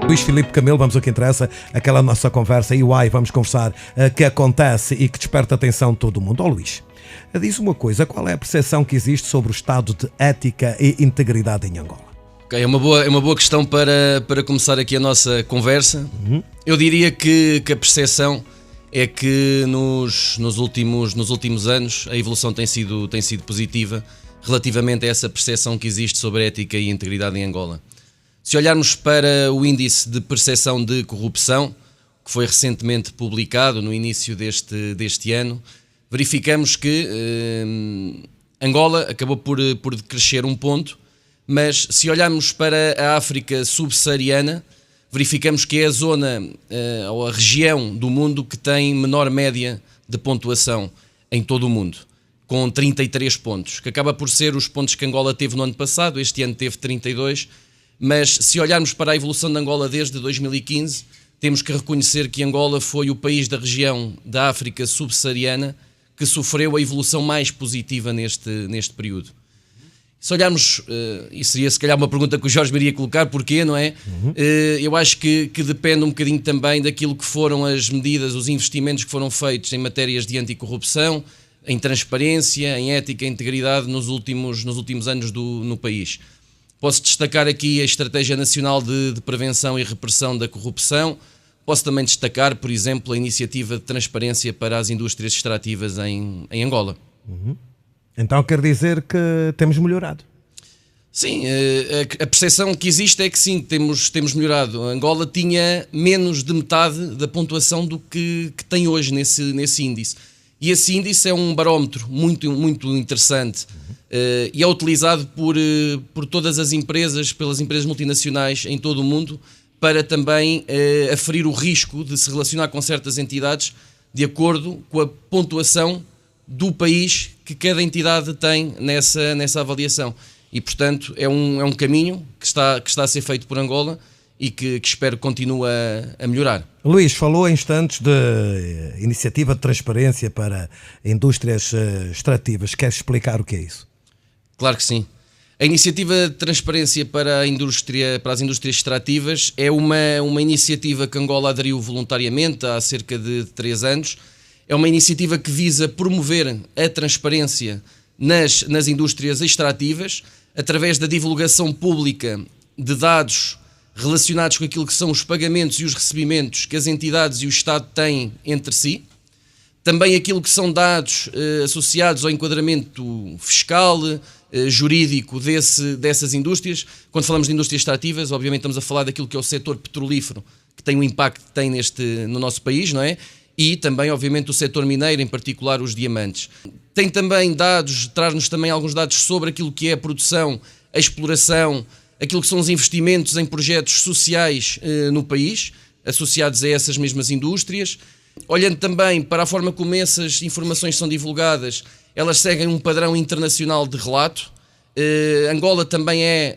Luís Filipe Camilo, vamos ao que interessa, aquela nossa conversa e vamos conversar que acontece e que desperta a atenção de todo o mundo. Luís, diz uma coisa, qual é a percepção que existe sobre o estado de ética e integridade em Angola? Okay, é uma boa questão para começar aqui a nossa conversa. Eu diria que a percepção é que nos últimos anos a evolução tem sido positiva relativamente a essa percepção que existe sobre a ética e integridade em Angola. Se olharmos para o índice de percepção de corrupção, que foi recentemente publicado no início deste ano, verificamos que Angola acabou por decrescer um ponto, mas se olharmos para a África subsaariana, verificamos que é a zona ou a região do mundo que tem menor média de pontuação em todo o mundo, com 33 pontos, que acaba por ser os pontos que Angola teve no ano passado. Este ano teve 32, mas se olharmos para a evolução de Angola desde 2015, temos que reconhecer que Angola foi o país da região da África subsaariana que sofreu a evolução mais positiva neste período. Se olharmos, e seria se calhar uma pergunta que o Jorge me iria colocar, porquê, não é? Eu acho que depende um bocadinho também daquilo que foram as medidas, os investimentos que foram feitos em matérias de anticorrupção, em transparência, em ética e integridade nos últimos anos no país. Posso destacar aqui a Estratégia Nacional de Prevenção e Repressão da Corrupção. Posso também destacar, por exemplo, a Iniciativa de Transparência para as Indústrias Extrativas em Angola. Então quer dizer que temos melhorado? Sim, a percepção que existe é que sim, temos melhorado. Angola tinha menos de metade da pontuação do que tem hoje nesse índice. E esse índice é um barómetro muito, muito interessante e é utilizado por todas as empresas, pelas empresas multinacionais em todo o mundo, para também aferir o risco de se relacionar com certas entidades de acordo com a pontuação do país que cada entidade tem nessa avaliação. E, portanto, é um caminho que está a ser feito por Angola e que espero que continue a melhorar. Luís, falou em instantes de iniciativa de transparência para indústrias extrativas. Queres explicar o que é isso? Claro que sim. A iniciativa de transparência para as indústrias extrativas é uma iniciativa que Angola aderiu voluntariamente há cerca de 3 anos. É uma iniciativa que visa promover a transparência nas indústrias extrativas através da divulgação pública de dados relacionados com aquilo que são os pagamentos e os recebimentos que as entidades e o Estado têm entre si. Também aquilo que são dados associados ao enquadramento fiscal, jurídico dessas indústrias. Quando falamos de indústrias extrativas, obviamente estamos a falar daquilo que é o setor petrolífero, que tem o impacto que tem no nosso país, não é? E também, obviamente, o setor mineiro, em particular os diamantes. Tem também traz-nos também alguns dados sobre aquilo que é a produção, a exploração, aquilo que são os investimentos em projetos sociais no país, associados a essas mesmas indústrias. Olhando também para a forma como essas informações são divulgadas, elas seguem um padrão internacional de relato. Angola também é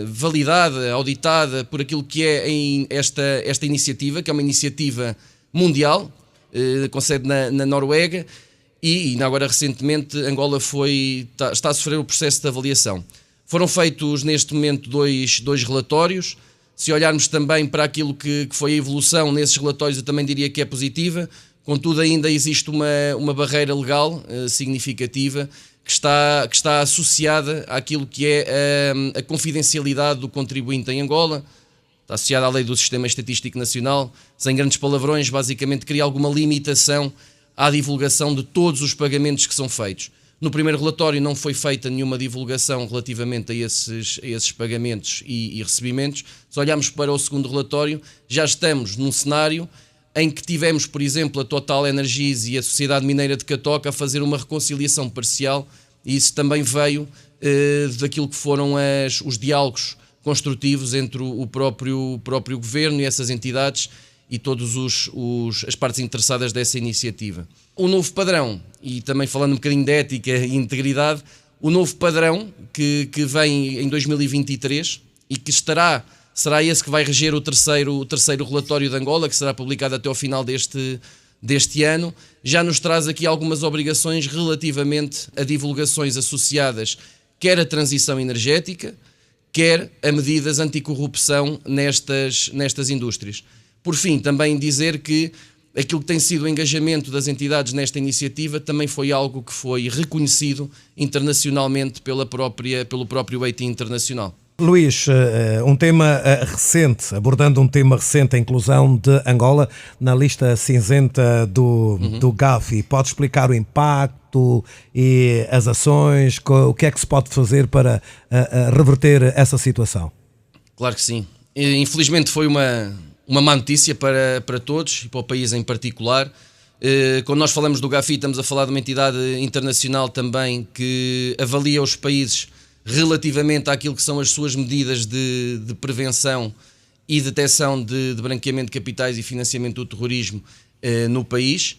validada, auditada por aquilo que é esta iniciativa, que é uma iniciativa mundial, com sede na Noruega, e agora recentemente Angola está a sofrer o processo de avaliação. Foram feitos neste momento dois relatórios. Se olharmos também para aquilo que foi a evolução nesses relatórios, eu também diria que é positiva. Contudo, ainda existe uma barreira legal significativa que está associada àquilo que é a confidencialidade do contribuinte em Angola. Está associada à lei do Sistema Estatístico Nacional. Sem grandes palavrões, basicamente cria alguma limitação à divulgação de todos os pagamentos que são feitos. No primeiro relatório não foi feita nenhuma divulgação relativamente a esses pagamentos e recebimentos. Se olharmos para o segundo relatório, já estamos num cenário em que tivemos, por exemplo, a Total Energies e a Sociedade Mineira de Catoca a fazer uma reconciliação parcial, e isso também veio daquilo que foram os diálogos construtivos entre o próprio governo e essas entidades e todas as partes interessadas dessa iniciativa. O novo padrão, e também falando um bocadinho de ética e integridade, o novo padrão que vem em 2023 e que será esse que vai reger o terceiro relatório de Angola, que será publicado até ao final deste ano, já nos traz aqui algumas obrigações relativamente a divulgações associadas quer à transição energética, quer a medidas anticorrupção nestas indústrias. Por fim, também dizer que aquilo que tem sido o engajamento das entidades nesta iniciativa também foi algo que foi reconhecido internacionalmente pelo próprio EITI internacional. Luís, um tema recente, abordando um tema recente, a inclusão de Angola na lista cinzenta do Gafi. Pode explicar o impacto e as ações, o que é que se pode fazer para reverter essa situação? Claro que sim. Infelizmente foi uma má notícia para todos e para o país em particular. Quando nós falamos do Gafi, estamos a falar de uma entidade internacional também que avalia os países relativamente àquilo que são as suas medidas de prevenção e detecção de branqueamento de capitais e financiamento do terrorismo no país.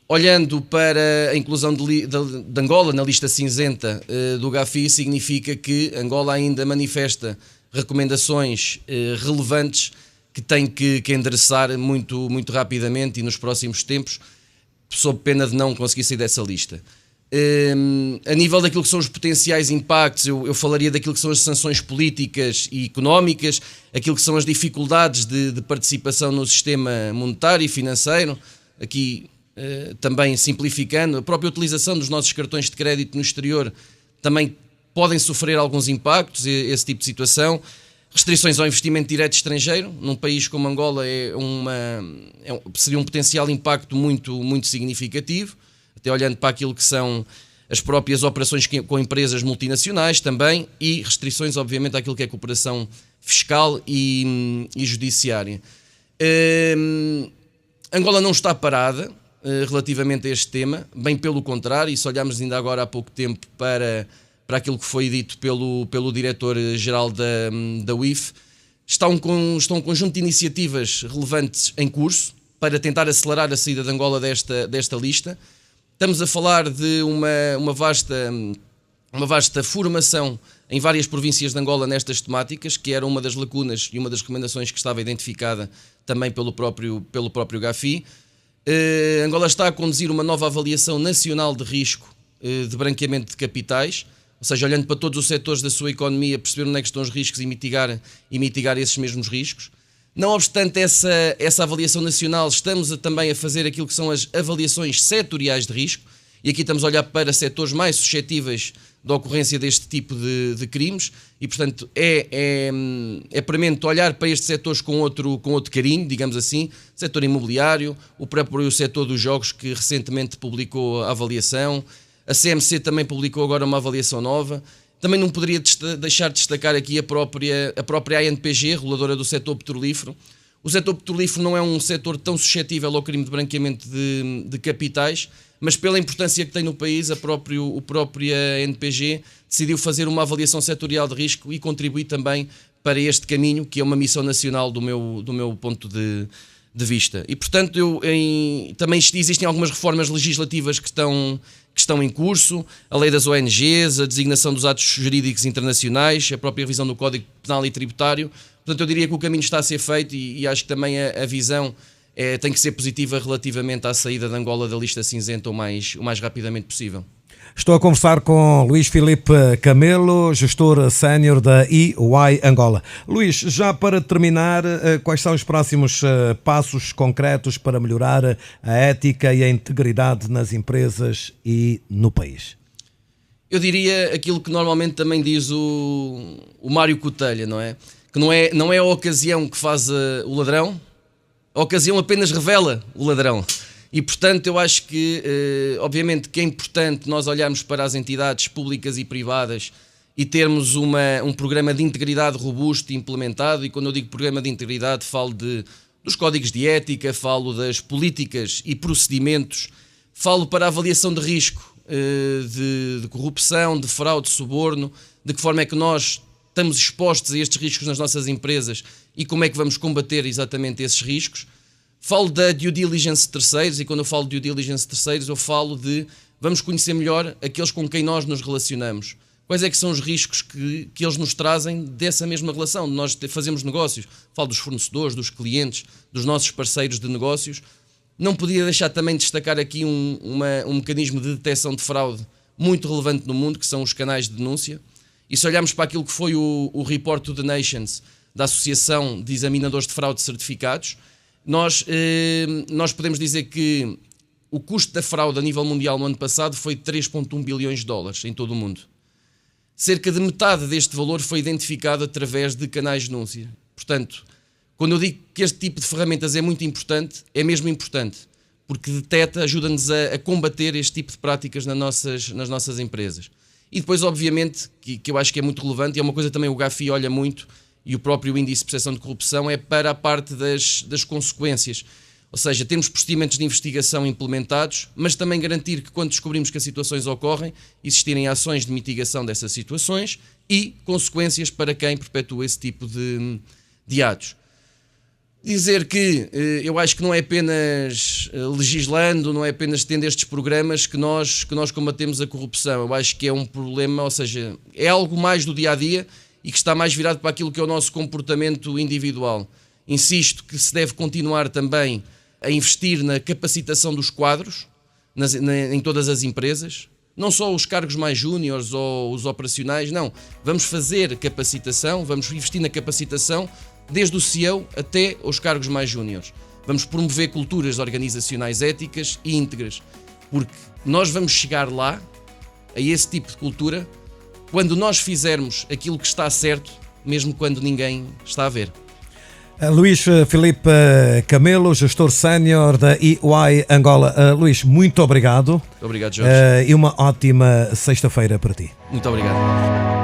Olhando para a inclusão de Angola na lista cinzenta do Gafi, significa que Angola ainda manifesta recomendações relevantes que tem que endereçar muito, muito rapidamente e nos próximos tempos, sob pena de não conseguir sair dessa lista. A nível daquilo que são os potenciais impactos, eu falaria daquilo que são as sanções políticas e económicas, aquilo que são as dificuldades de participação no sistema monetário e financeiro, aqui também simplificando, a própria utilização dos nossos cartões de crédito no exterior também podem sofrer alguns impactos, esse tipo de situação. Restrições ao investimento direto estrangeiro, num país como Angola seria um potencial impacto muito, muito significativo, até olhando para aquilo que são as próprias operações com empresas multinacionais também, e restrições, obviamente, àquilo que é cooperação fiscal e judiciária. Angola não está parada relativamente a este tema, bem pelo contrário, e se olharmos ainda agora há pouco tempo para aquilo que foi dito pelo diretor-geral da UIF, está um conjunto de iniciativas relevantes em curso para tentar acelerar a saída de Angola desta lista. Estamos a falar de uma vasta formação em várias províncias de Angola nestas temáticas, que era uma das lacunas e uma das recomendações que estava identificada também pelo próprio Gafi. Angola está a conduzir uma nova avaliação nacional de risco de branqueamento de capitais, ou seja, olhando para todos os setores da sua economia, perceber onde é que estão os riscos e mitigar esses mesmos riscos. Não obstante essa avaliação nacional, estamos também a fazer aquilo que são as avaliações setoriais de risco, e aqui estamos a olhar para setores mais suscetíveis da ocorrência deste tipo de crimes, e portanto é premente olhar para estes setores com outro carinho, digamos assim, setor imobiliário, o próprio setor dos jogos, que recentemente publicou a avaliação, a CMC também publicou agora uma avaliação nova. Também não poderia deixar de destacar aqui a própria ANPG, reguladora do setor petrolífero. O setor petrolífero não é um setor tão suscetível ao crime de branqueamento de capitais, mas pela importância que tem no país, a própria ANPG decidiu fazer uma avaliação setorial de risco e contribuir também para este caminho, que é uma missão nacional do meu ponto de vista. E, portanto, também existem algumas reformas legislativas que estão em curso, a lei das ONGs, a designação dos atos jurídicos internacionais, a própria revisão do Código Penal e Tributário. Portanto, eu diria que o caminho está a ser feito e acho que também a visão tem que ser positiva relativamente à saída de Angola da lista cinzenta o mais rapidamente possível. Estou a conversar com Luís Filipe Camelo, gestor sénior da EY Angola. Luís, já para terminar, quais são os próximos passos concretos para melhorar a ética e a integridade nas empresas e no país? Eu diria aquilo que normalmente também diz o Mário Cotelha, não é? Que não é a ocasião que faz o ladrão, a ocasião apenas revela o ladrão. E, portanto, eu acho que, obviamente, que é importante nós olharmos para as entidades públicas e privadas e termos um programa de integridade robusto e implementado. E quando eu digo programa de integridade, falo dos códigos de ética, falo das políticas e procedimentos, falo para a avaliação de risco, de corrupção, de fraude, de suborno, de que forma é que nós estamos expostos a estes riscos nas nossas empresas e como é que vamos combater exatamente esses riscos. Falo da due diligence de terceiros, e quando eu falo de due diligence de terceiros, eu falo de vamos conhecer melhor aqueles com quem nós nos relacionamos. Quais é que são os riscos que eles nos trazem dessa mesma relação, de nós fazemos negócios. Falo dos fornecedores, dos clientes, dos nossos parceiros de negócios. Não podia deixar também de destacar aqui um mecanismo de detecção de fraude muito relevante no mundo, que são os canais de denúncia. E se olharmos para aquilo que foi o Report to the Nations da Associação de Examinadores de Fraude Certificados, nós podemos dizer que o custo da fraude a nível mundial no ano passado foi de 3,1 bilhões de dólares em todo o mundo. Cerca de metade deste valor foi identificado através de canais de denúncia. Portanto, quando eu digo que este tipo de ferramentas é muito importante, é mesmo importante, porque detecta, ajuda-nos a combater este tipo de práticas nas nossas empresas. E depois, obviamente, que eu acho que é muito relevante, e é uma coisa também o GAFI olha muito, e o próprio Índice de Percepção de Corrupção, é para a parte das consequências. Ou seja, temos procedimentos de investigação implementados, mas também garantir que quando descobrimos que as situações ocorrem, existirem ações de mitigação dessas situações e consequências para quem perpetua esse tipo de atos. Dizer que eu acho que não é apenas legislando, não é apenas tendo estes programas que nós combatemos a corrupção. Eu acho que é um problema, ou seja, é algo mais do dia-a-dia e que está mais virado para aquilo que é o nosso comportamento individual. Insisto que se deve continuar também a investir na capacitação dos quadros em todas as empresas, não só os cargos mais júniores ou os operacionais, não. Vamos fazer capacitação, vamos investir na capacitação desde o CEO até os cargos mais júniores. Vamos promover culturas organizacionais éticas e íntegras, porque nós vamos chegar lá, a esse tipo de cultura, quando nós fizermos aquilo que está certo, mesmo quando ninguém está a ver. Luís Filipe Camelo, gestor sénior da EY Angola. Luís, muito obrigado. Obrigado, Jorge. E uma ótima sexta-feira para ti. Muito obrigado.